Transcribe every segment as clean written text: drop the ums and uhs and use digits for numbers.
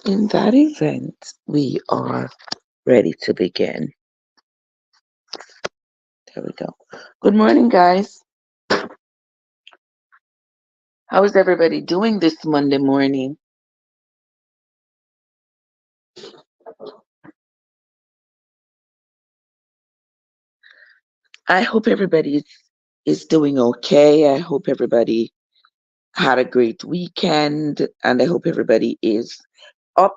In that event, we are ready to begin. There we go. Good morning, guys. How is everybody doing this Monday morning? I hope everybody is doing okay. I hope everybody had a great weekend, and I hope everybody is up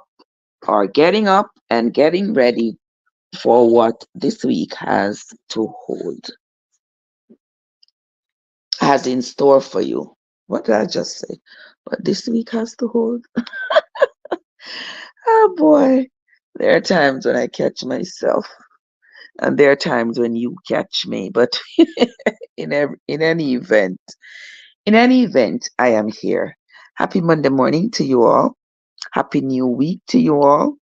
or getting up and getting ready for what this week has in store for you. What did I just say? What this week has to hold? Oh boy, there are times when I catch myself, and there are times when you catch me. But in any event, I am here. Happy Monday morning to you all. Happy new week to you all.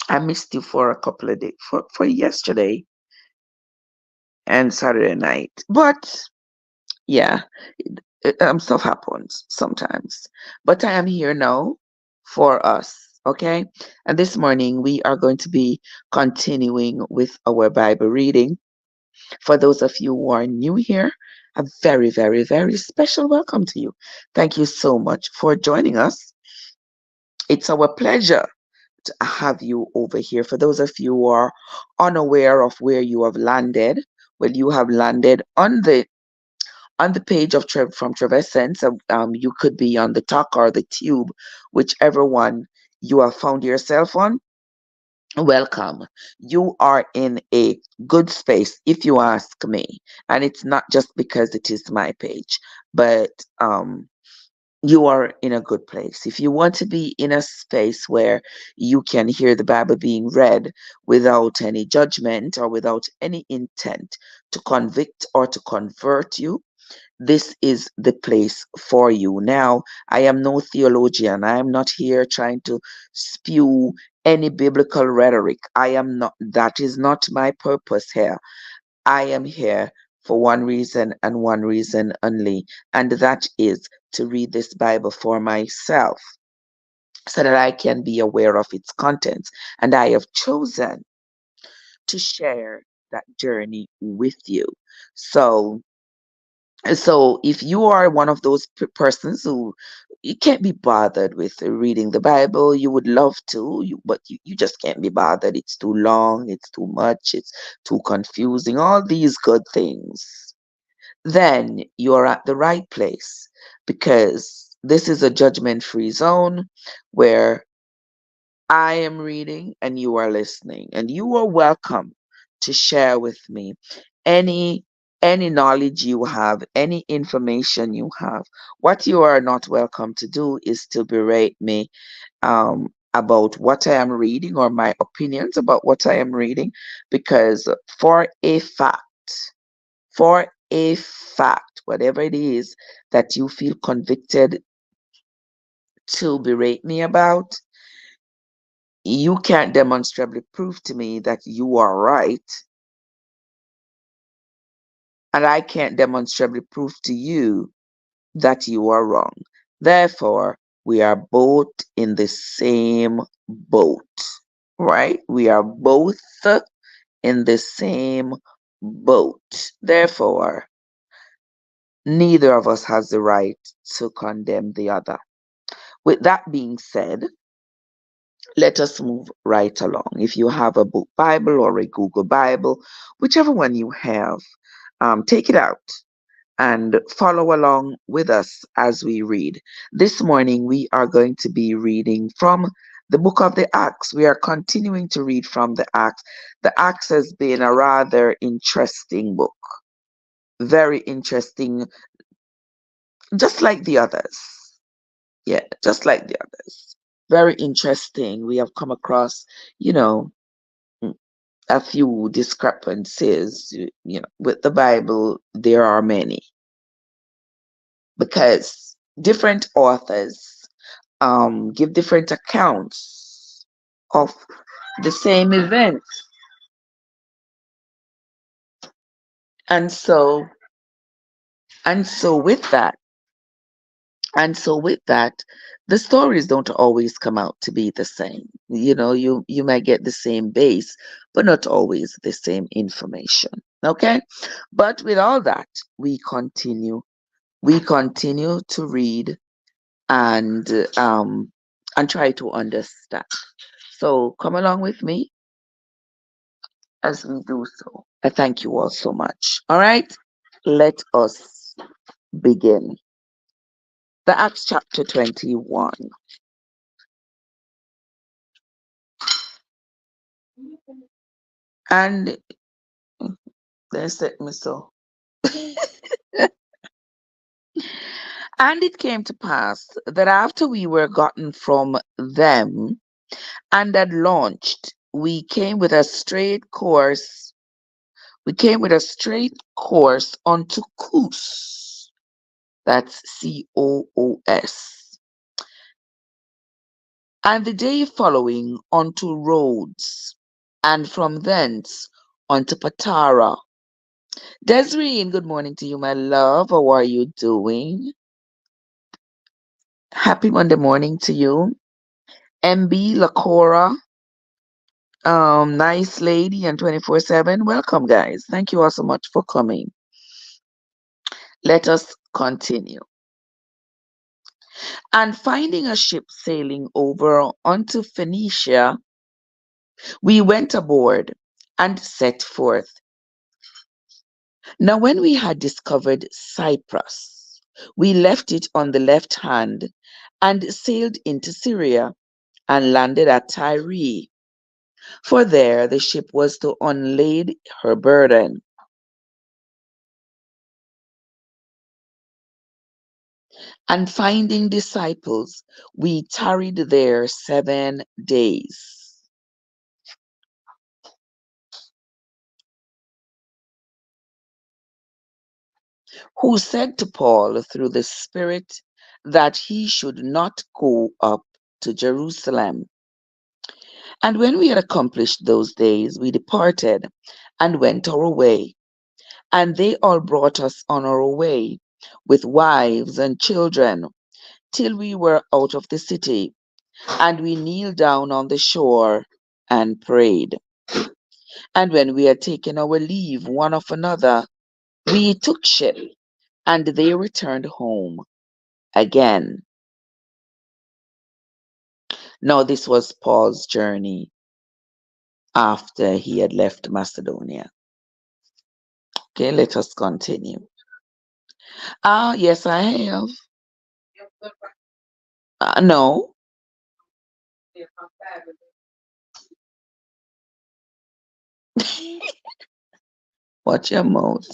I missed you for a couple of days, for yesterday and Saturday night. But yeah, stuff happens sometimes. But I am here now for us. Okay. And this morning we are going to be continuing with our Bible reading. For those of you who are new here, a very, very, very special welcome to you. Thank you so much for joining us. It's our pleasure to have you over here. For those of you who are unaware of where you have landed, well, you have landed on the page of from Trevesense. You could be on the talk or the tube, whichever one you have found yourself on. Welcome. You are in a good space, if you ask me. And it's not just because it is my page, but you are in a good place. If you want to be in a space where you can hear the Bible being read without any judgment or without any intent to convict or to convert you, this is the place for you. Now, I am no theologian. I am not here trying to spew any biblical rhetoric. That is not my purpose here. I am here for one reason and one reason only, and that is to read this Bible for myself so that I can be aware of its contents. And I have chosen to share that journey with you. So, so if you are one of those persons who you can't be bothered with reading the Bible, you would love to, but you just can't be bothered. It's too long, it's too much, it's too confusing, all these good things, then you're at the right place, because this is a judgment-free zone where I am reading and you are listening, and you are welcome to share with me any any knowledge you have, any information you have. What you are not welcome to do is to berate me about what I am reading or my opinions about what I am reading, because for a fact, whatever it is that you feel convicted to berate me about, you can't demonstrably prove to me that you are right, and I can't demonstrably prove to you that you are wrong. Therefore, we are both in the same boat, right? We are both in the same boat. Therefore, neither of us has the right to condemn the other. With that being said, let us move right along. If you have a book Bible or a Google Bible, whichever one you have, take it out and follow along with us as we read. This morning, we are going to be reading from the book of the Acts. We are continuing to read from the Acts. The Acts has been a rather interesting book, very interesting, just like the others. Yeah, just like the others. Very interesting. We have come across, you know, a few discrepancies. With the Bible, there are many, because different authors give different accounts of the same event. And so with that, And so with that, the stories don't always come out to be the same. You might get the same base, but not always the same information. Okay? But with all that, we continue. We continue to read and um and try to understand. So come along with me as we do so. I thank you all so much. All right? Let us begin. The Acts chapter 21. And there's it, me so. And it came to pass that after we were gotten from them and had launched, we came with a straight course unto Coos. That's Coos. And the day following unto Rhodes, and from thence unto Patara. Desiree, good morning to you, my love. How are you doing? Happy Monday morning to you. MB Lacora, nice lady and 24/7. Welcome, guys. Thank you all so much for coming. Let us continue. And finding a ship sailing over unto Phoenicia, we went aboard and set forth. Now, when we had discovered Cyprus, we left it on the left hand and sailed into Syria and landed at Tyre. For there the ship was to unlade her burden. And finding disciples, we tarried there 7 days. Who said to Paul through the Spirit that he should not go up to Jerusalem. And when we had accomplished those days, we departed and went our way. And they all brought us on our way with wives and children till we were out of the city. And we kneeled down on the shore and prayed. And when we had taken our leave one of another, we took ship, and they returned home again. Now, this was Paul's journey after he had left Macedonia. Okay, let us continue. Yes, I have. No. Watch your mouth.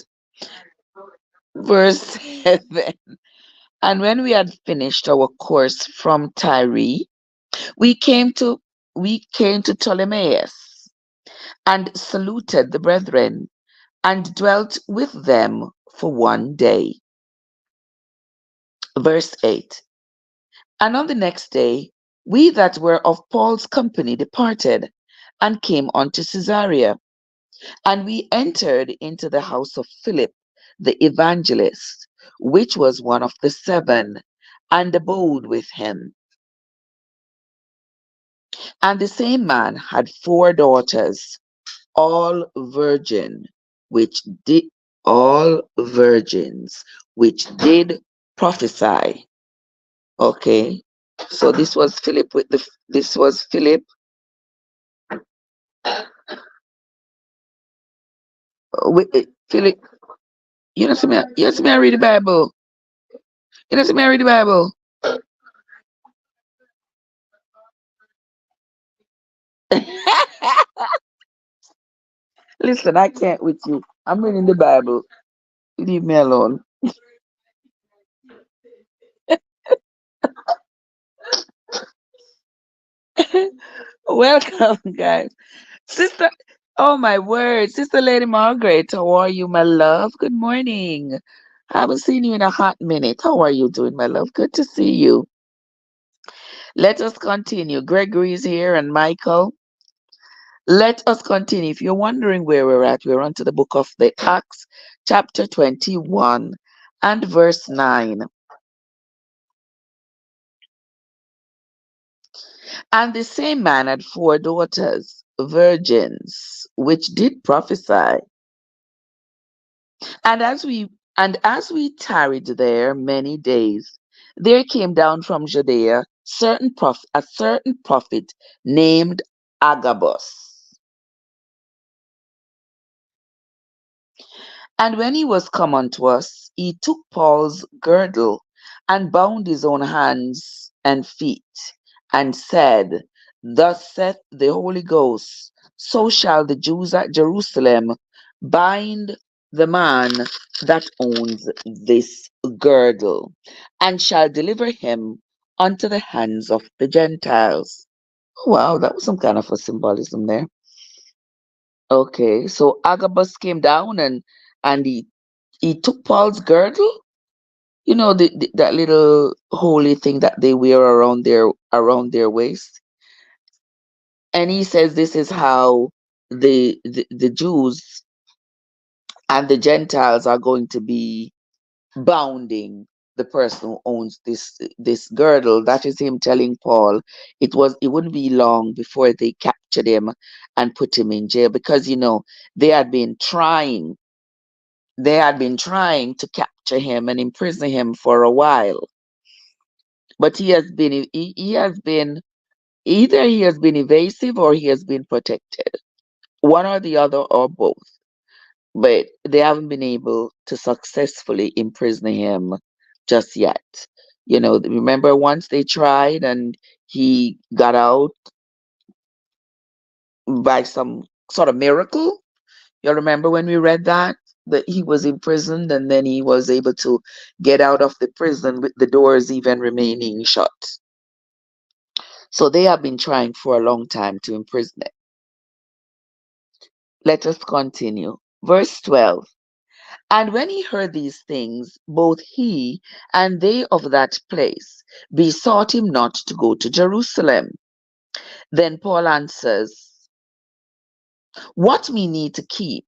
Verse 7. And when we had finished our course from Tyre, we came to Ptolemais and saluted the brethren and dwelt with them for one day. Verse 8. And on the next day, we that were of Paul's company departed and came unto Caesarea. And we entered into the house of Philip the evangelist, which was one of the 7, and abode with him. And the same man had 4 daughters, all virgin, which did all virgins, which did prophesy. Okay, so this was Philip with Philip. You know, see me. You see me. I read the Bible. You know, see me. I read the Bible. Listen, I can't with you. I'm reading the Bible. Leave me alone. Welcome, guys. Sister, oh my word. Sister Lady Margaret, how are you, my love? Good morning. I haven't seen you in a hot minute. How are you doing, my love? Good to see you. Let us continue. Gregory is here and Michael. Let us continue. If you're wondering where we're at, we're on to the book of the Acts, chapter 21 and verse 9. And the same man had 4 daughters, virgins, which did prophesy. And as we tarried there many days, there came down from Judea a certain prophet named Agabus. And when he was come unto us, he took Paul's girdle and bound his own hands and feet, and said, Thus saith the Holy Ghost, so shall the Jews at Jerusalem bind the man that owns this girdle, and shall deliver him unto the hands of the Gentiles. Wow, that was some kind of a symbolism there. Okay, so Agabus came down and he took Paul's girdle, that little holy thing that they wear around their waist, and he says this is how the Jews and the Gentiles are going to be bounding the person who owns this girdle. That is him telling Paul it wouldn't be long before they captured him and put him in jail, because they had been trying they had been trying to capture him and imprison him for a while. But he has been either he has been evasive or he has been protected, one or the other or both. But they haven't been able to successfully imprison him just yet. Remember, once they tried and he got out by some sort of miracle. You remember when we read that he was imprisoned and then he was able to get out of the prison with the doors even remaining shut. So they have been trying for a long time to imprison him. Let us continue. Verse 12. And when he heard these things, both he and they of that place besought him not to go to Jerusalem. Then Paul answers, What mean ye to keep?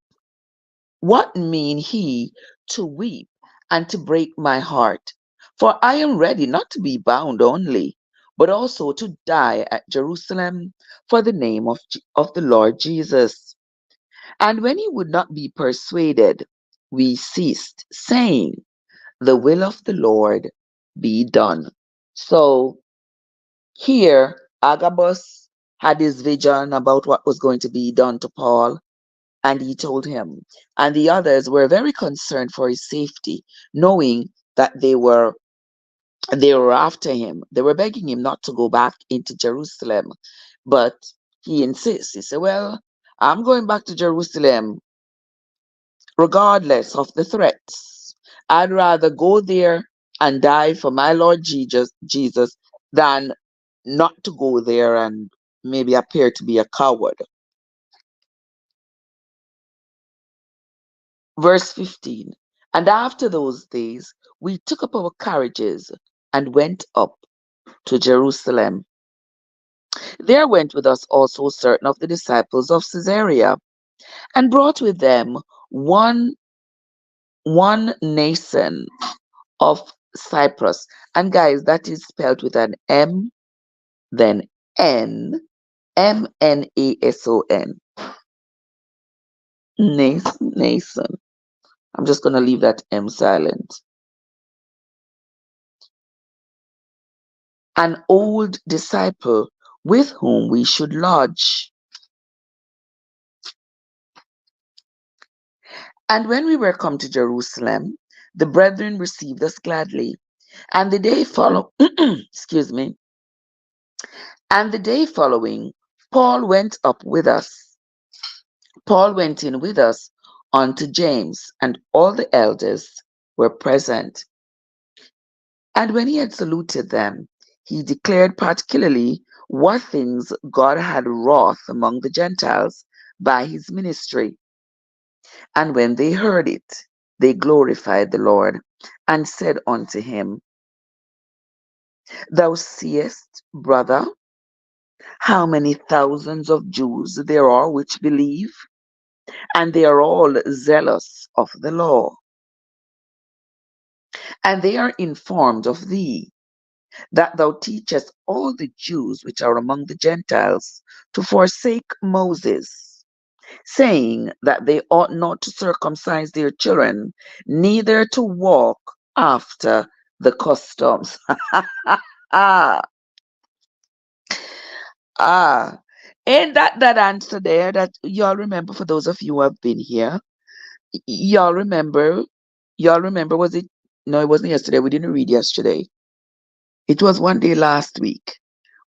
What mean he to weep and to break my heart? For I am ready not to be bound only, but also to die at Jerusalem for the name of the Lord Jesus. And when he would not be persuaded, we ceased, saying, The will of the Lord be done. So here, Agabus had his vision about what was going to be done to Paul, and he told him. And the others were very concerned for his safety, knowing that they were after him. They were begging him not to go back into Jerusalem. But he insists. He said, Well, I'm going back to Jerusalem regardless of the threats. I'd rather go there and die for my Lord Jesus than not to go there and maybe appear to be a coward. Verse 15. And after those days, we took up our carriages and went up to Jerusalem. There went with us also certain of the disciples of Caesarea, and brought with them one Nason of Cyprus. And guys, that is spelled with an M, then N, Mnason. Nason. I'm just going to leave that M silent. An old disciple with whom we should lodge. And when we were come to Jerusalem, the brethren received us gladly. And the day follow excuse me. And the day following, Paul went in with us unto James, and all the elders were present. And when he had saluted them, he declared particularly what things God had wrought among the Gentiles by his ministry. And when they heard it, they glorified the Lord, and said unto him, Thou seest, brother, how many thousands of Jews there are which believe, and they are all zealous of the law. And they are informed of thee, that thou teachest all the Jews which are among the Gentiles to forsake Moses, saying that they ought not to circumcise their children, neither to walk after the customs. ah, ah. Ain't that answer there that y'all remember for those of you who have been here? Y'all remember? Y'all remember, was it? No, it wasn't yesterday. We didn't read yesterday. It was one day last week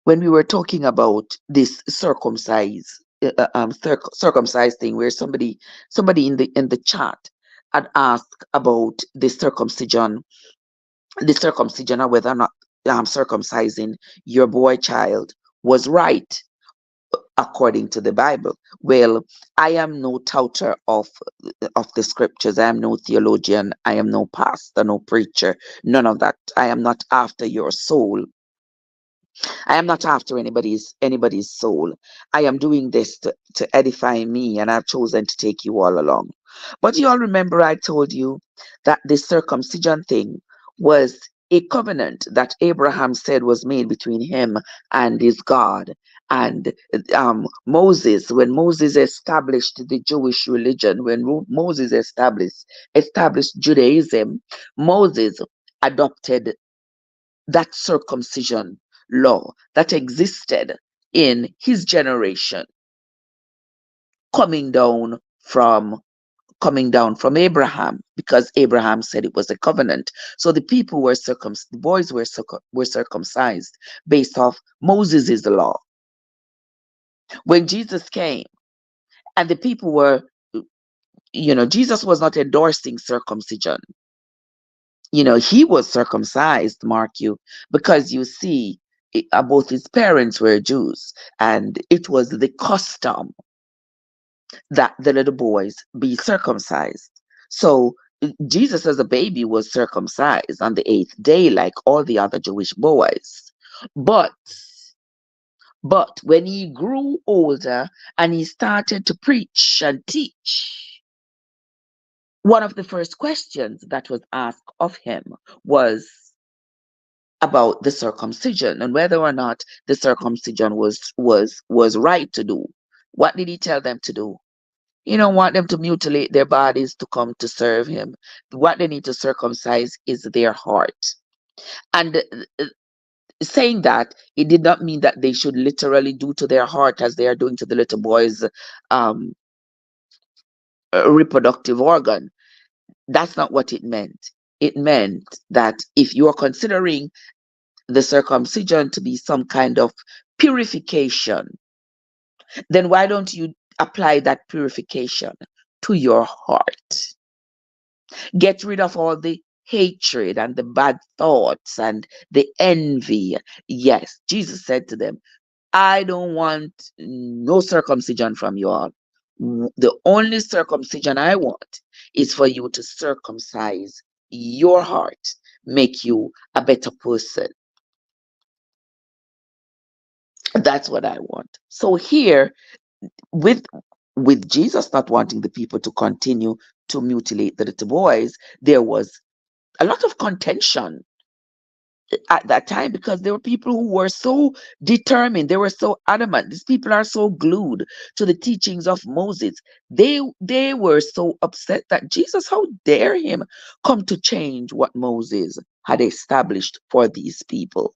when we were talking about this circumcised thing, where somebody in the chat had asked about the circumcision, or whether or not circumcising your boy child was right according to the Bible. Well, I am no touter of the scriptures. I am no theologian. I am no pastor, no preacher, none of that. I am not after your soul. I am not after anybody's soul. I am doing this to edify me, and I've chosen to take you all along. But you all remember I told you that this circumcision thing was a covenant that Abraham said was made between him and his God. And Moses, when Moses established the Jewish religion, when Moses established Judaism, Moses adopted that circumcision law that existed in his generation, coming down from Abraham, because Abraham said it was a covenant. So the people were the boys were circumcised based off Moses's law. When Jesus came, and the people were, Jesus was not endorsing circumcision. He was circumcised, mark you, because you see, both his parents were Jews, and it was the custom that the little boys be circumcised. So Jesus as a baby was circumcised on the 8th day, like all the other Jewish boys. But when he grew older and he started to preach and teach, one of the first questions that was asked of him was about the circumcision, and whether or not the circumcision was right to do. What did he tell them to do? He don't want them to mutilate their bodies to come to serve him. What they need to circumcise is their heart. And saying that, it did not mean that they should literally do to their heart as they are doing to the little boy's um, reproductive organ. That's not what it meant. It meant that if you are considering the circumcision to be some kind of purification, then why don't you apply that purification to your heart? Get rid of all the hatred and the bad thoughts and the envy. Yes, Jesus said to them, I don't want no circumcision from you all. The only circumcision I want is for you to circumcise your heart, make you a better person. That's what I want. So here, with Jesus not wanting the people to continue to mutilate the little boys, there was a lot of contention at that time, because there were people who were so determined, they were so adamant. These people are so glued to the teachings of Moses. They were so upset that Jesus, how dare him come to change what Moses had established for these people.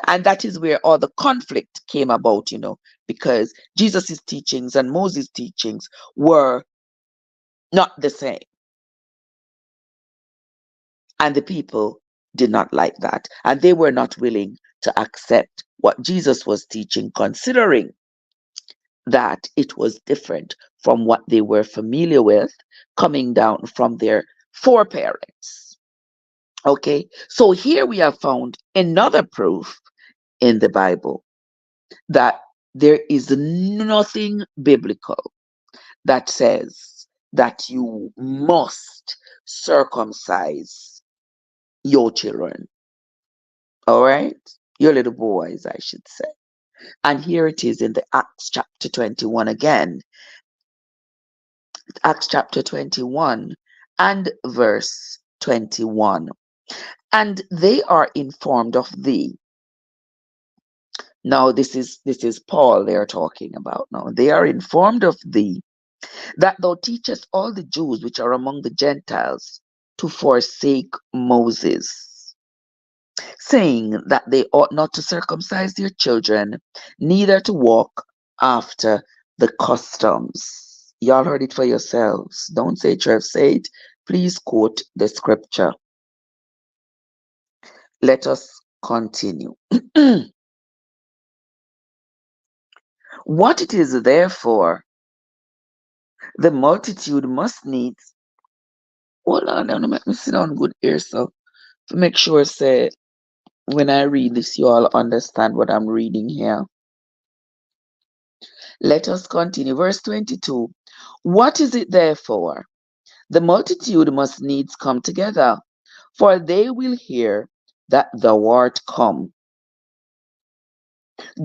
And that is where all the conflict came about, because Jesus's teachings and Moses' teachings were not the same. And the people did not like that. And they were not willing to accept what Jesus was teaching, considering that it was different from what they were familiar with, coming down from their foreparents. Okay, so here we have found another proof in the Bible that there is nothing biblical that says that you must circumcise your children. All right? Your little boys, I should say. And here it is in the Acts chapter 21 again. Acts chapter 21 and verse 21. And they are informed of thee. Now this is Paul they are talking about now. They are informed of thee, that thou teachest all the Jews which are among the Gentiles to forsake Moses, saying that they ought not to circumcise their children, neither to walk after the customs. Y'all heard it for yourselves. Don't say Trev, say it. Please quote the scripture. Let us continue. What it is therefore, the multitude must needs. Hold on, now let me sit down good here so to make sure say when I read this you all understand what I'm reading here. Let us continue. Verse 22. What is it therefore? The multitude must needs come together, for they will hear that thou art come.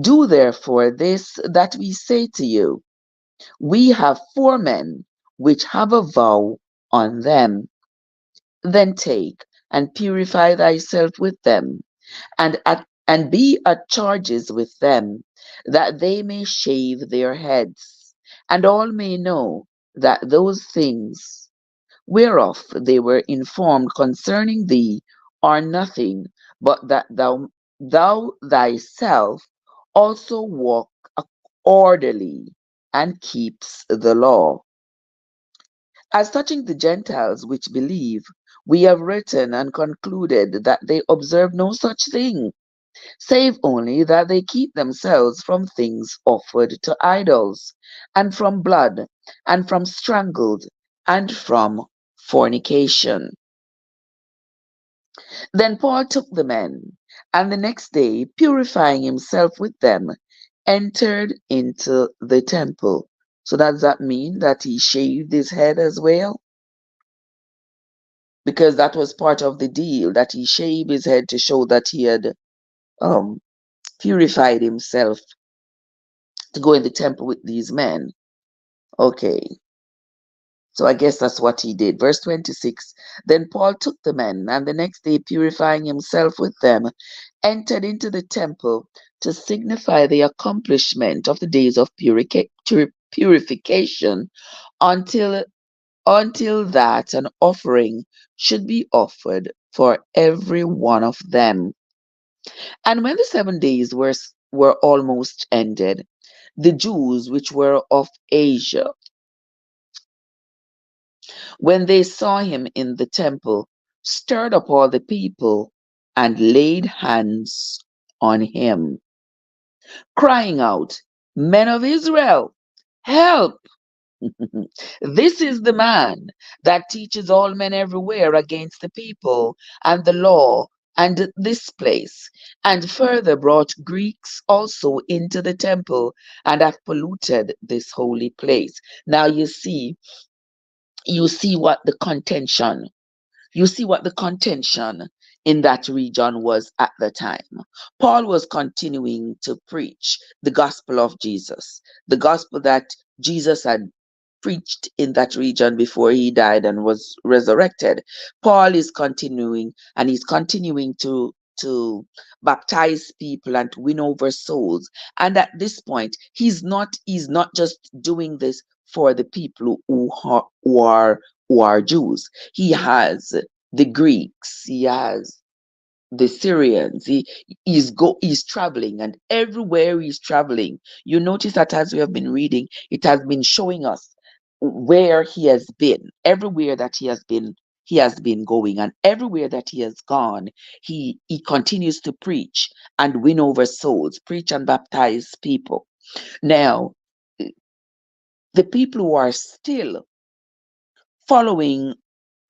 Do therefore this that we say to you. We have 4 men which have a vow on them. Then take and purify thyself with them, and be at charges with them, that they may shave their heads, and all may know that those things whereof they were informed concerning thee are nothing, but that thou thyself also walk orderly and keeps the law. As touching the Gentiles which believe, we have written and concluded that they observe no such thing, save only that they keep themselves from things offered to idols, and from blood, and from strangled, and from fornication. Then Paul took the men, and the next day, purifying himself with them, entered into the temple. So does that mean that he shaved his head as well? Because that was part of the deal, that he shaved his head to show that he had um, purified himself to go in the temple with these men. Okay, so I guess that's what he did. Verse 26. Then Paul took the men, and the next day, purifying himself with them, entered into the temple to signify the accomplishment of the days of purification until that an offering should be offered for every one of them. And when the 7 days were almost ended, the Jews which were of Asia, when they saw him in the temple, stirred up all the people and laid hands on him, crying out, Men of Israel, help! This is the man that teaches all men everywhere against the people and the law and this place, and further brought Greeks also into the temple and hath polluted this holy place. Now you see what the contention you see what the contention in that region was at the time. Paul was continuing to preach the gospel of Jesus, the gospel that Jesus had preached in that region before he died and was resurrected. Paul is continuing, and he's continuing to baptize people and to win over souls. And at this point, he's not just doing this for the people who are Jews. He has the Greeks, he has the Syrians. He's traveling, and everywhere he's traveling, you notice that as we have been reading, it has been showing us where he has been. Everywhere that he has been going, and everywhere that he has gone, he continues to preach and win over souls, preach and baptize people. Now, the people who are still following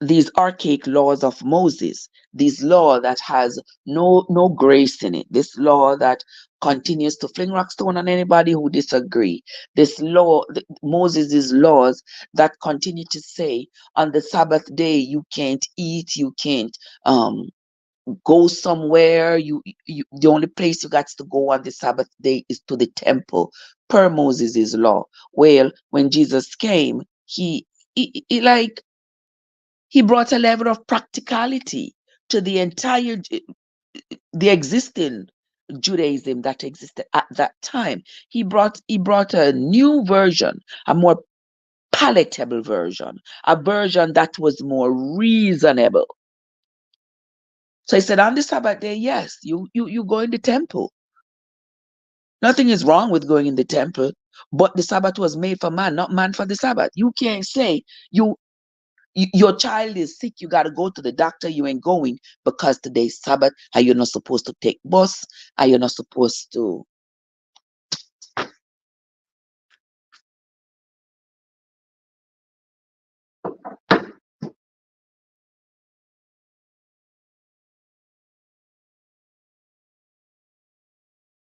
these archaic laws of Moses, this law that has no grace in it, this law that continues to fling rock stone on anybody who disagree, this law, Moses' laws that continue to say on the Sabbath day you can't eat, you can't go somewhere, you the only place you got to go on the Sabbath day is to the temple per Moses' law. Well, when Jesus came, he like he brought a level of practicality to the the existing Judaism that existed at that time. He brought a new version, a more palatable version, a version that was more reasonable. So he said, on the Sabbath day, yes, you go in the temple. Nothing is wrong with going in the temple, but the Sabbath was made for man, not man for the Sabbath. You can't say your child is sick, you got to go to the doctor, you ain't going because today's Sabbath, and you're not supposed to take bus, and you're not supposed to.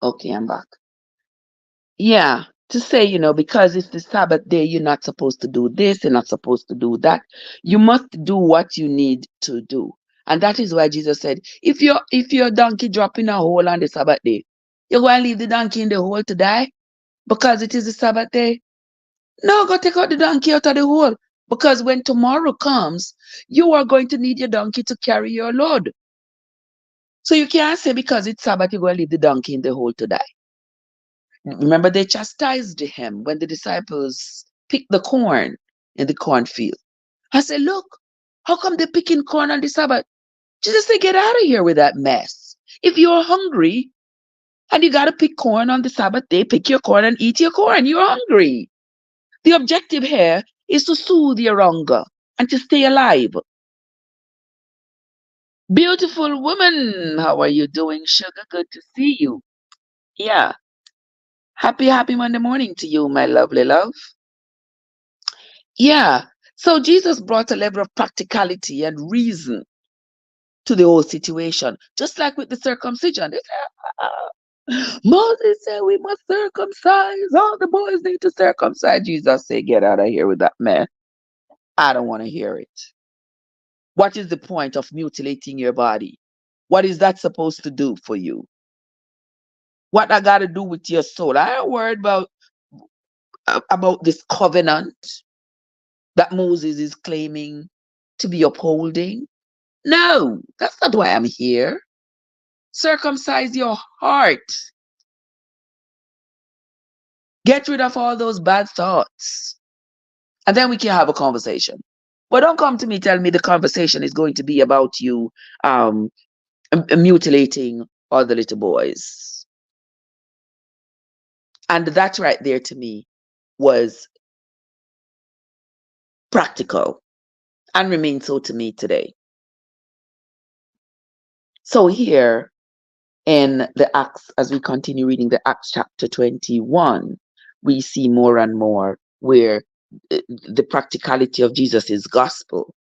Okay, I'm back. Yeah, to say, because it's the Sabbath day, you're not supposed to do this, you're not supposed to do that. You must do what you need to do. And that is why Jesus said, if your donkey drop in a hole on the Sabbath day, you're going to leave the donkey in the hole to die because it is the Sabbath day. No, go take out the donkey out of the hole. Because when tomorrow comes, you are going to need your donkey to carry your load. So you can't say because it's Sabbath, you're going to leave the donkey in the hole to die. Remember, they chastised him when the disciples picked the corn in the cornfield. I said, look, how come they're picking corn on the Sabbath? Jesus said, get out of here with that mess. If you're hungry and you got to pick corn on the Sabbath day, pick your corn and eat your corn. You're hungry. The objective here is to soothe your hunger and to stay alive. Beautiful woman, how are you doing, sugar? Good to see you. Yeah. Happy Monday morning to you, my lovely love. Yeah. So Jesus brought a level of practicality and reason to the whole situation, just like with the circumcision. They said, Moses said we must circumcise. All the boys need to circumcise. Jesus said, get out of here with that mess. I don't want to hear it. What is the point of mutilating your body? What is that supposed to do for you? What I got to do with your soul? I ain't worried about this covenant that Moses is claiming to be upholding. No, that's not why I'm here. Circumcise your heart. Get rid of all those bad thoughts. And then we can have a conversation. But don't come to me tell me the conversation is going to be about you mutilating all the little boys. And that right there to me was practical and remains so to me today. So here in the Acts, as we continue reading the Acts chapter 21, we see more and more where the practicality of Jesus's gospel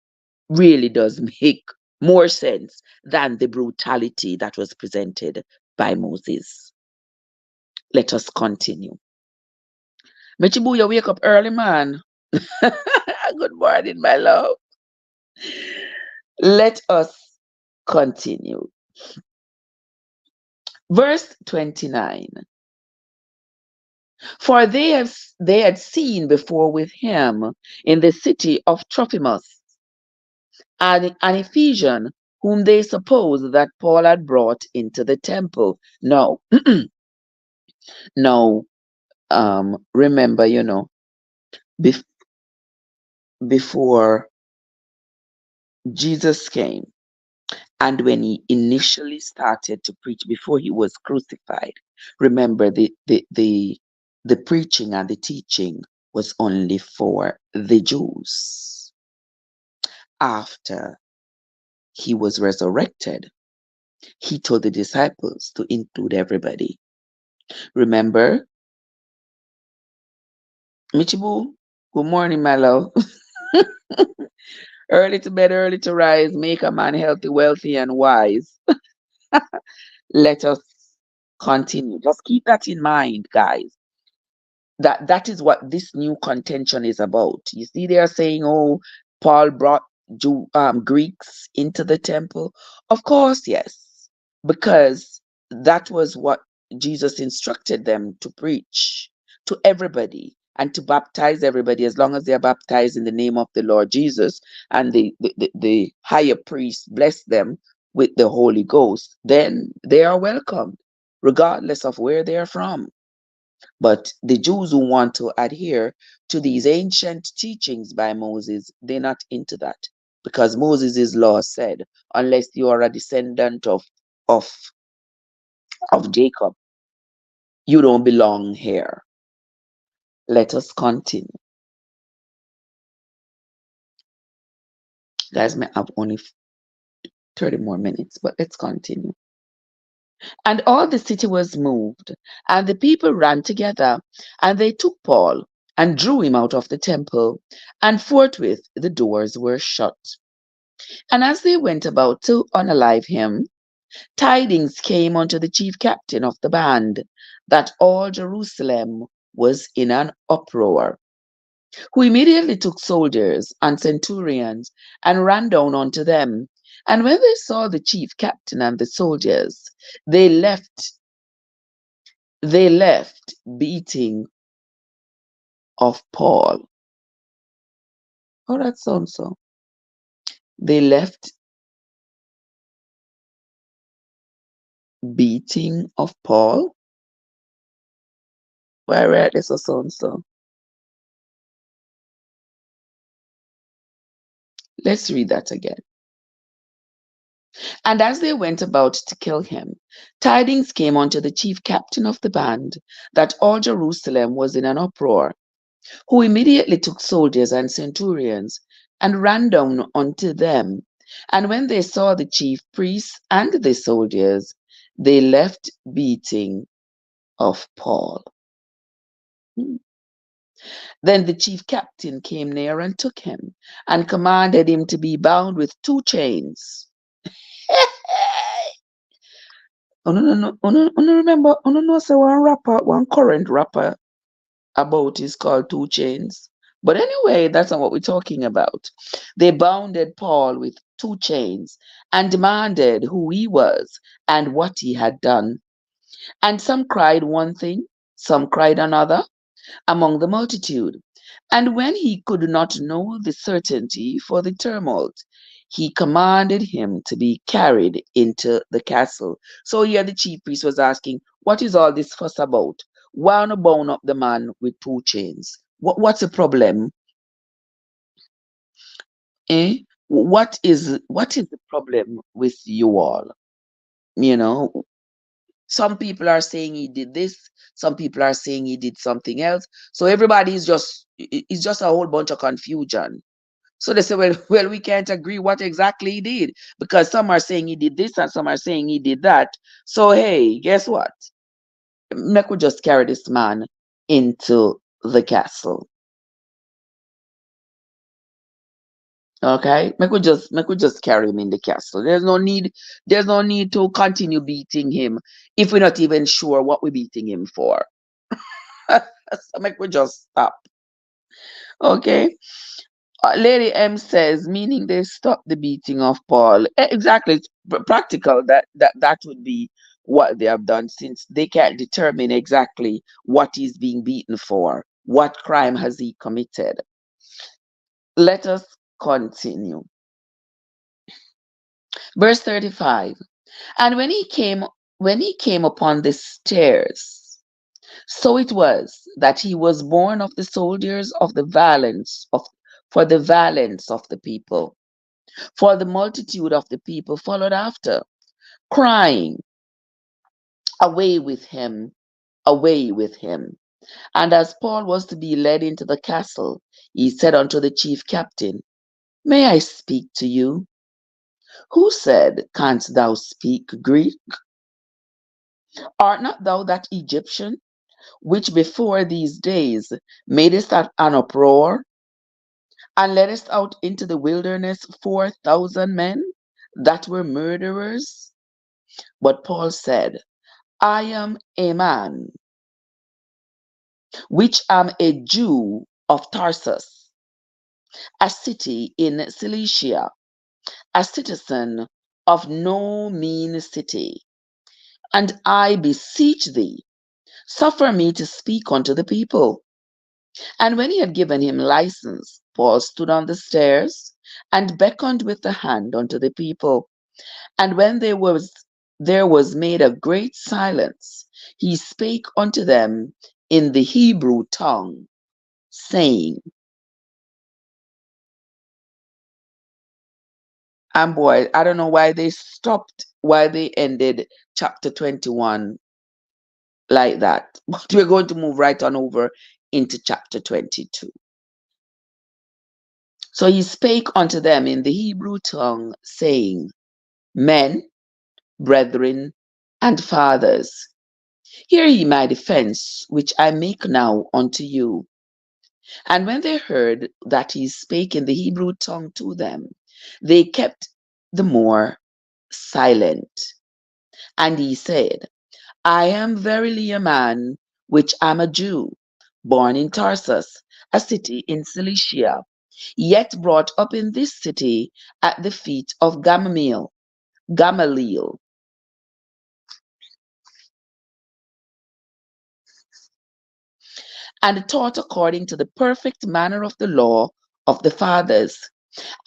really does make more sense than the brutality that was presented by Moses. Let us continue. Michibu, you wake up early, man. Good morning, my love. Let us continue. Verse 29. For they had seen before with him in the city of Trophimus an Ephesian whom they supposed that Paul had brought into the temple. No, no, remember, bef- before Jesus came and when he initially started to preach before he was crucified, remember the preaching and the teaching was only for the Jews. After he was resurrected, he told the disciples to include everybody. Remember, Michibu, good morning, my love. Early to bed, early to rise, make a man healthy, wealthy, and wise. Let us continue. Just keep that in mind, guys. That is what this new contention is about. You see, they are saying, "Oh, Paul brought Greeks into the temple." Of course, yes, because that was what Jesus instructed them to preach to everybody and to baptize everybody, as long as they are baptized in the name of the Lord Jesus, and the higher priest blessed them. with the Holy Ghost, then they are welcomed, regardless of where they are from. But the Jews who want to adhere to these ancient teachings by Moses, they're not into that. Because Moses' law said, unless you are a descendant of, of Jacob, you don't belong here. Let us continue. Guys, may have only 30 more minutes, but let's continue. And all the city was moved, and the people ran together, and they took Paul and drew him out of the temple, and forthwith the doors were shut. And as they went about to unalive him, tidings came unto the chief captain of the band that all Jerusalem was in an uproar, who immediately took soldiers and centurions and ran down unto them. And when they saw the chief captain and the soldiers, they left beating of Paul. Oh, that sounds so. They left beating of Paul. Why read this or so and so? Let's read that again. And as they went about to kill him, tidings came unto the chief captain of the band that all Jerusalem was in an uproar, who immediately took soldiers and centurions and ran down unto them. And when they saw the chief priests and the soldiers, they left beating of Paul. Then the chief captain came near and took him, and commanded him to be bound with 2 chains. Remember, know say one current rapper about is called 2 Chains. But anyway, that's not what we're talking about. They bounded Paul with 2 chains and demanded who he was and what he had done. And some cried one thing, some cried another among the multitude. And when he could not know the certainty for the tumult, he commanded him to be carried into the castle. So here the chief priest was asking, what is all this fuss about? Why not bound up the man with 2 chains? What's the problem? Eh? What is the problem with you all? You know, some people are saying he did this, some people are saying he did something else. So everybody is just it's just a whole bunch of confusion. So they say, well, we can't agree what exactly he did because some are saying he did this and some are saying he did that. So hey, guess what? Make we just carry this man into the castle. Okay, make we just carry him in the castle. There's no need to continue beating him if we're not even sure what we're beating him for. So make we just stop. Okay. Lady M says, meaning they stop the beating of Paul. Exactly, it's practical. That would be what they have done, since they can't determine exactly what he's being beaten for. What crime has he committed? Let us continue. Verse 35. And when he came upon the stairs, so it was that he was born of the soldiers of the violence of for the violence of the people. For the multitude of the people followed after, crying, away with him, away with him. And as Paul was to be led into the castle, he said unto the chief captain, May I speak to you? Who said, Canst thou speak Greek? Art not thou that Egyptian, which before these days madest an uproar, and leddest out into the wilderness 4,000 men that were murderers? But Paul said, I am a man, which am a Jew of Tarsus, a city in Cilicia, a citizen of no mean city. And I beseech thee, suffer me to speak unto the people. And when he had given him license, Paul stood on the stairs and beckoned with the hand unto the people. And when there was made a great silence, he spake unto them in the Hebrew tongue, saying, and boy, I don't know why they ended chapter 21 like that. But we're going to move right on over into chapter 22. So he spake unto them in the Hebrew tongue, saying, Men, brethren, and fathers, hear ye my defense, which I make now unto you. And when they heard that he spake in the Hebrew tongue to them, they kept the more silent. And he said, I am verily a man which am a Jew, born in Tarsus, a city in Cilicia, yet brought up in this city at the feet of Gamaliel, and taught according to the perfect manner of the law of the fathers,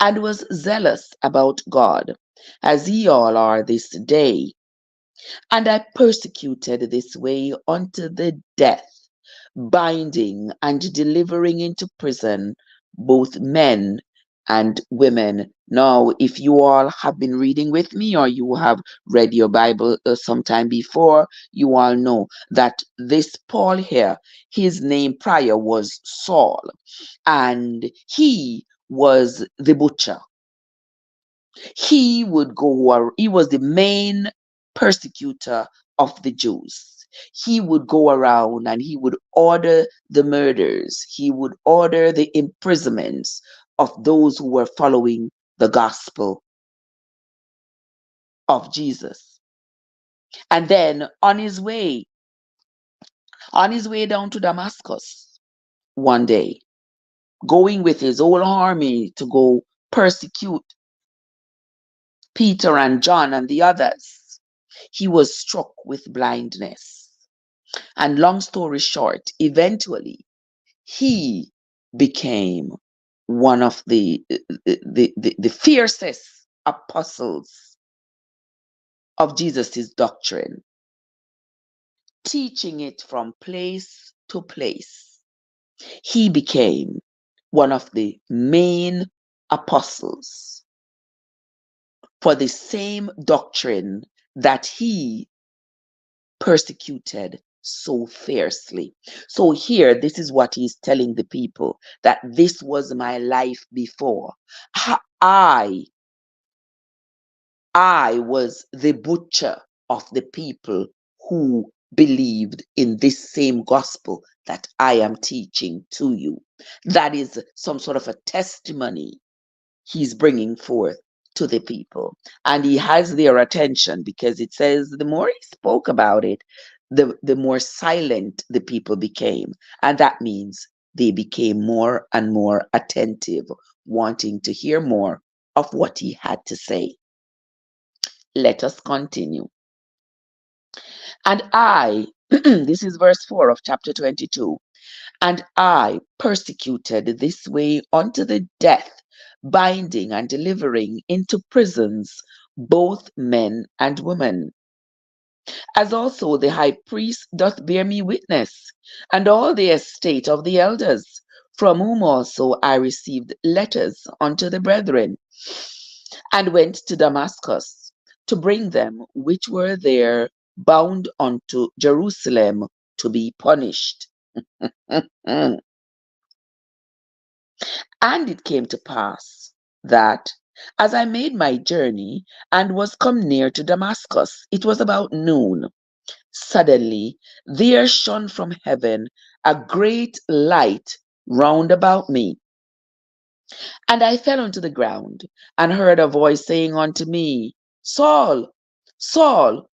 and was zealous about God, as ye all are this day. And I persecuted this way unto the death, binding and delivering into prison both men and women. Now, if you all have been reading with me or you have read your Bible sometime before, you all know that this Paul here, his name prior was Saul, and he was the butcher. He was the main persecutor of the Jews. He would go around and he would order the murders, he would order the imprisonments of those who were following the gospel of Jesus. And then on his way down to Damascus one day, going with his whole army to go persecute Peter and John and the others, he was struck with blindness. And long story short, eventually he became one of the fiercest apostles of Jesus' doctrine, teaching it from place to place. He became one of the main apostles for the same doctrine that he persecuted so fiercely. So here, this is what he's telling the people, that this was my life before. I, I was the butcher of the people who believed in this same gospel that I am teaching to you. That is some sort of a testimony he's bringing forth to the people. And he has their attention, because it says the more he spoke about it, the more silent the people became. And that means they became more and more attentive, wanting to hear more of what he had to say. Let us continue. And I, this is verse 4 of chapter 22, and I persecuted this way unto the death, binding and delivering into prisons both men and women. As also the high priest doth bear me witness, and all the estate of the elders, from whom also I received letters unto the brethren, and went to Damascus to bring them which were there bound unto Jerusalem to be punished. And it came to pass that, as I made my journey and was come near to Damascus, it was about noon. Suddenly there shone from heaven a great light round about me. And I fell unto the ground, and heard a voice saying unto me, Saul, Saul,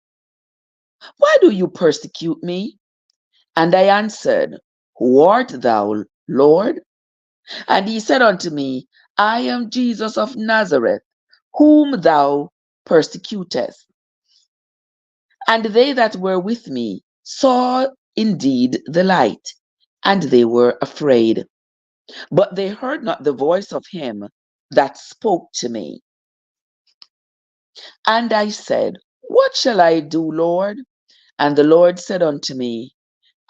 why do you persecute me? And I answered, Who art thou, Lord? And he said unto me, I am Jesus of Nazareth, whom thou persecutest. And they that were with me saw indeed the light, and they were afraid. But they heard not the voice of him that spoke to me. And I said, what shall I do, Lord? And the Lord said unto me,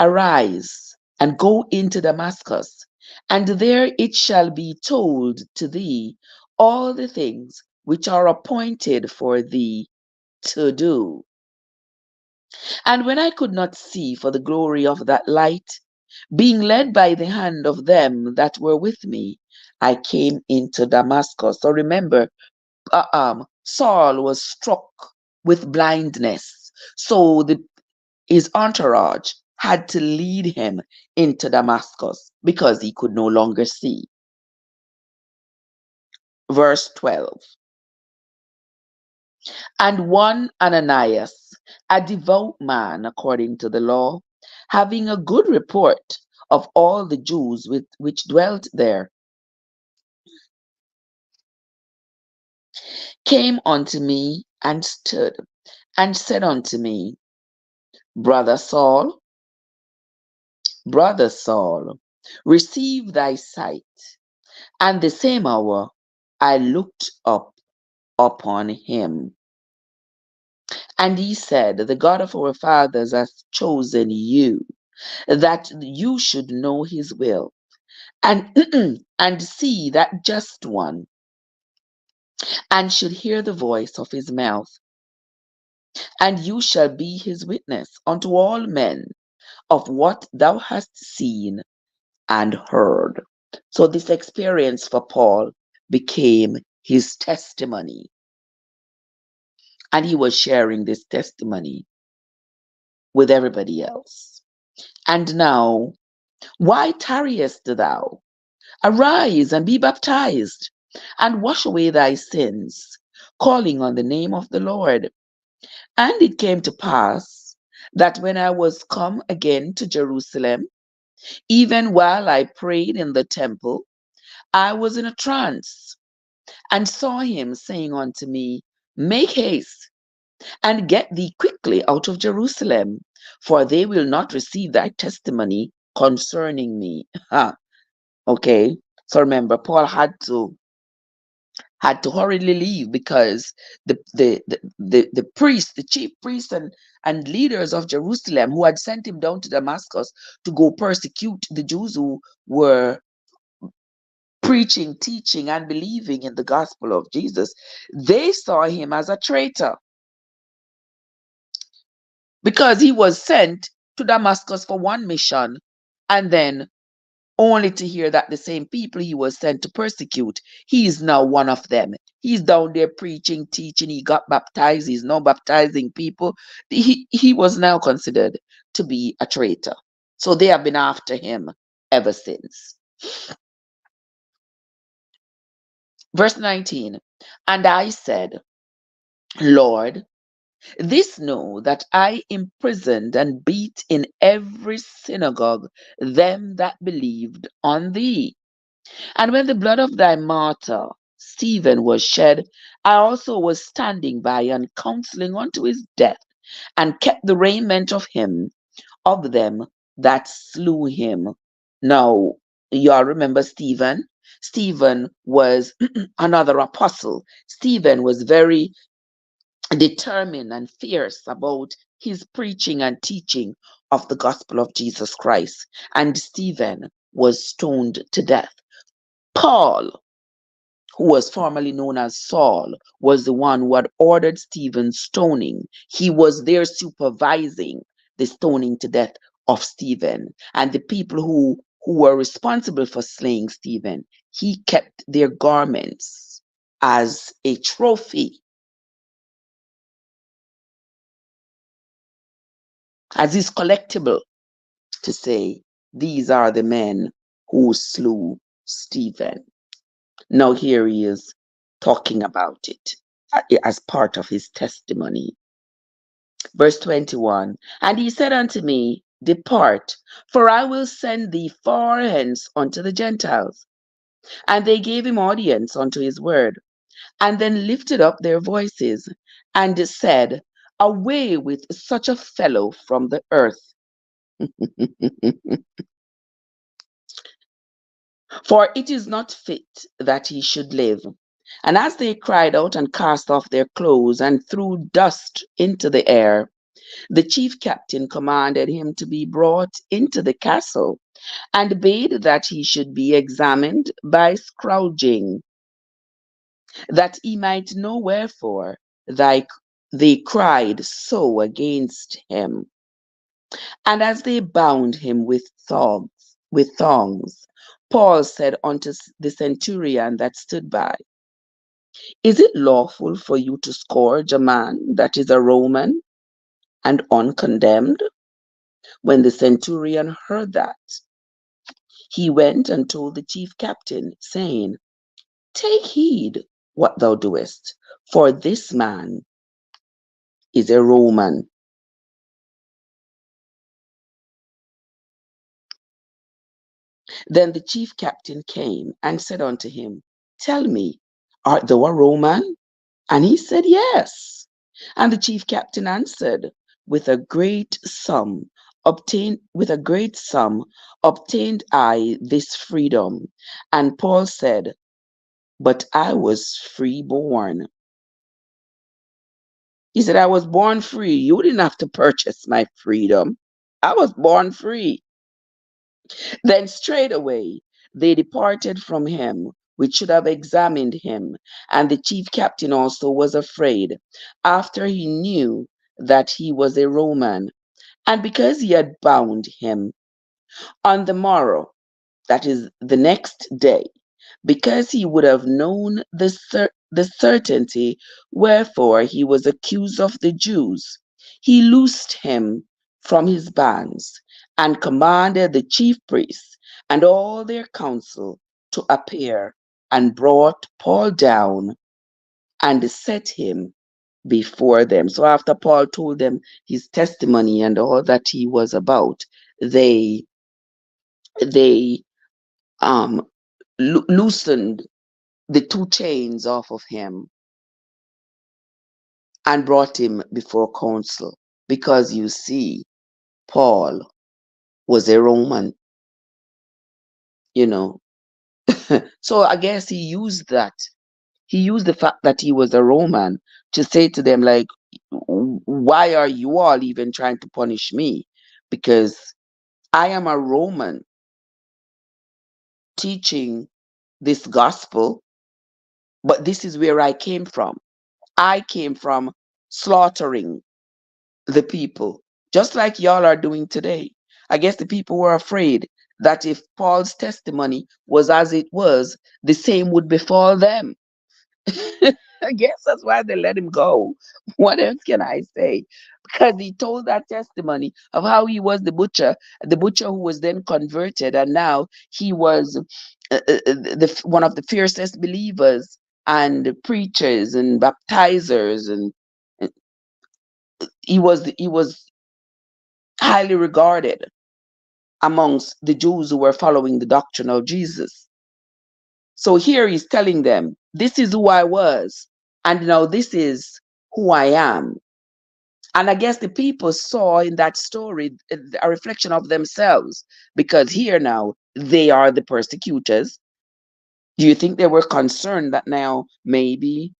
arise and go into Damascus, and there it shall be told to thee all the things which are appointed for thee to do. And when I could not see for the glory of that light, being led by the hand of them that were with me, I came into Damascus. So remember, Saul was struck with blindness. So his entourage had to lead him into Damascus because he could no longer see. Verse 12. And one Ananias, a devout man according to the law, having a good report of all the Jews which dwelt there, came unto me and stood and said unto me, Brother Saul, Brother Saul, receive thy sight. And the same hour I looked up upon him. And he said, the God of our fathers hath chosen you, that you should know his will, and and see that just one, and should hear the voice of his mouth. And you shall be his witness unto all men of what thou hast seen and heard. So this experience for Paul became his testimony. And he was sharing this testimony with everybody else. And now, why tarriest thou? Arise and be baptized, and wash away thy sins, calling on the name of the Lord. And it came to pass that when I was come again to Jerusalem, even while I prayed in the temple, I was in a trance, and saw him saying unto me, make haste, and get thee quickly out of Jerusalem, for they will not receive thy testimony concerning me. Okay, so remember, Paul had to hurriedly leave because the priests, the chief priests and leaders of Jerusalem who had sent him down to Damascus to go persecute the Jews who were preaching, teaching, and believing in the gospel of Jesus, they saw him as a traitor because he was sent to Damascus for one mission and then only to hear that the same people he was sent to persecute, he is now one of them. He's down there preaching, teaching, he got baptized, he's now baptizing people. He was now considered to be a traitor. So they have been after him ever since. Verse 19, and I said, Lord, this know that I imprisoned and beat in every synagogue them that believed on thee. And when the blood of thy martyr Stephen was shed, I also was standing by and counseling unto his death, and kept the raiment of him of them that slew him. Now, y'all remember Stephen? Stephen was another apostle. Stephen was very determined and fierce about his preaching and teaching of the gospel of Jesus Christ. And Stephen was stoned to death. Paul, who was formerly known as Saul, was the one who had ordered Stephen's stoning. He was there supervising the stoning to death of Stephen. And the people who were responsible for slaying Stephen, he kept their garments as a trophy, as his collectible, to say, these are the men who slew Stephen. Now here he is talking about it as part of his testimony. Verse 21, and he said unto me, depart, for I will send thee far hence unto the Gentiles. And they gave him audience unto his word, and then lifted up their voices, and said, away with such a fellow from the earth. For it is not fit that he should live. And as they cried out and cast off their clothes and threw dust into the air, the chief captain commanded him to be brought into the castle and bade that he should be examined by scourging, that he might know wherefore they cried so against him. And as they bound him with thongs, Paul said unto the centurion that stood by, Is it lawful for you to scourge a man that is a Roman and uncondemned? When the centurion heard that, he went and told the chief captain, saying, Take heed what thou doest, for this man is a Roman. Then the chief captain came and said unto him, Tell me, art thou a Roman? And he said, Yes. And the chief captain answered, with a great sum obtained I this freedom. And Paul said, But I was free born. He said, I was born free. You didn't have to purchase my freedom. I was born free. Then straightway they departed from him, which should have examined him. And the chief captain also was afraid, after he knew that he was a Roman. And because he had bound him on the morrow, that is the next day, because he would have known the certainty wherefore he was accused of the Jews, he loosed him from his bands and commanded the chief priests and all their council to appear, and brought Paul down and set him before them. So after Paul told them his testimony and all that he was about, they they um loosened the two chains off of him and brought him before council, because you see, Paul was a Roman, you know. So I guess he used the fact that he was a Roman to say to them, like, why are you all even trying to punish me? Because I am a Roman teaching this gospel, but this is where I came from. I came from slaughtering the people, just like y'all are doing today. I guess the people were afraid that if Paul's testimony was as it was, the same would befall them. I guess that's why they let him go. What else can I say? Because he told that testimony of how he was the butcher who was then converted, and now he was one of the fiercest believers and preachers and baptizers, and he was highly regarded amongst the Jews who were following the doctrine of Jesus. So here he's telling them, this is who I was, and now this is who I am. And I guess the people saw in that story a reflection of themselves, because here now they are the persecutors. Do you think they were concerned that now maybe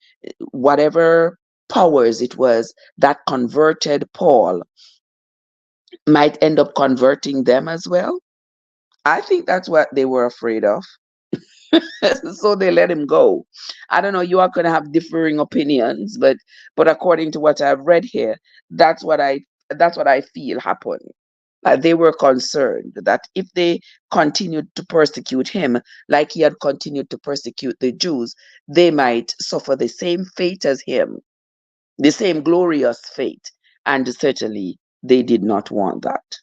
whatever powers it was that converted Paul might end up converting them as well? I think that's what they were afraid of. So they let him go. I don't know, you are going to have differing opinions, but according to what I've read here, that's what I that's what I feel happened. They were concerned that if they continued to persecute him like he had continued to persecute the Jews, they might suffer the same fate as him, the same glorious fate. And certainly they did not want that.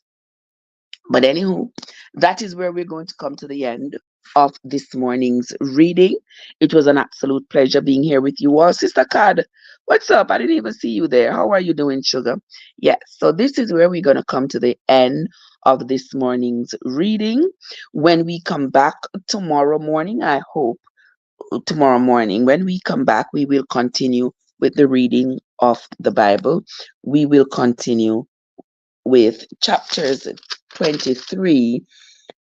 But anywho, that is where we're going to come to the end of this morning's reading. It was an absolute pleasure being here with you all. Sister Cad, what's up? I didn't even see you there. How are you doing, sugar? Yes, so this is where we're going to come to the end of this morning's reading. When we come back tomorrow morning, I hope tomorrow morning, when we come back, we will continue with the reading of the Bible. We will continue with chapters 23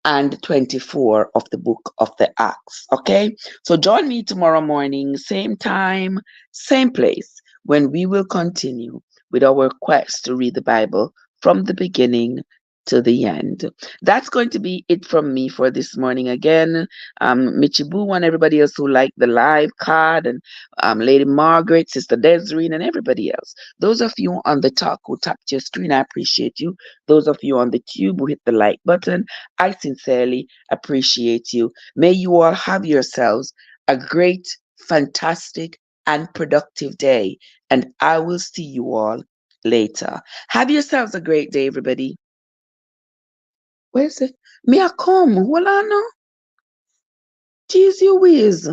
and 24 of the book of the Acts. Okay? So join me tomorrow morning, same time, same place, when we will continue with our quest to read the Bible from the beginning to the end. That's going to be it from me for this morning. Again, Michibu and everybody else who liked the live card, and Lady Margaret, Sister Desiree, and everybody else. Those of you on the talk who tapped your screen, I appreciate you. Those of you on the tube who hit the like button, I sincerely appreciate you. May you all have yourselves a great, fantastic, and productive day. And I will see you all later. Have yourselves a great day, everybody. Where's it? Me a come. Hold on now. Jeez, you whiz.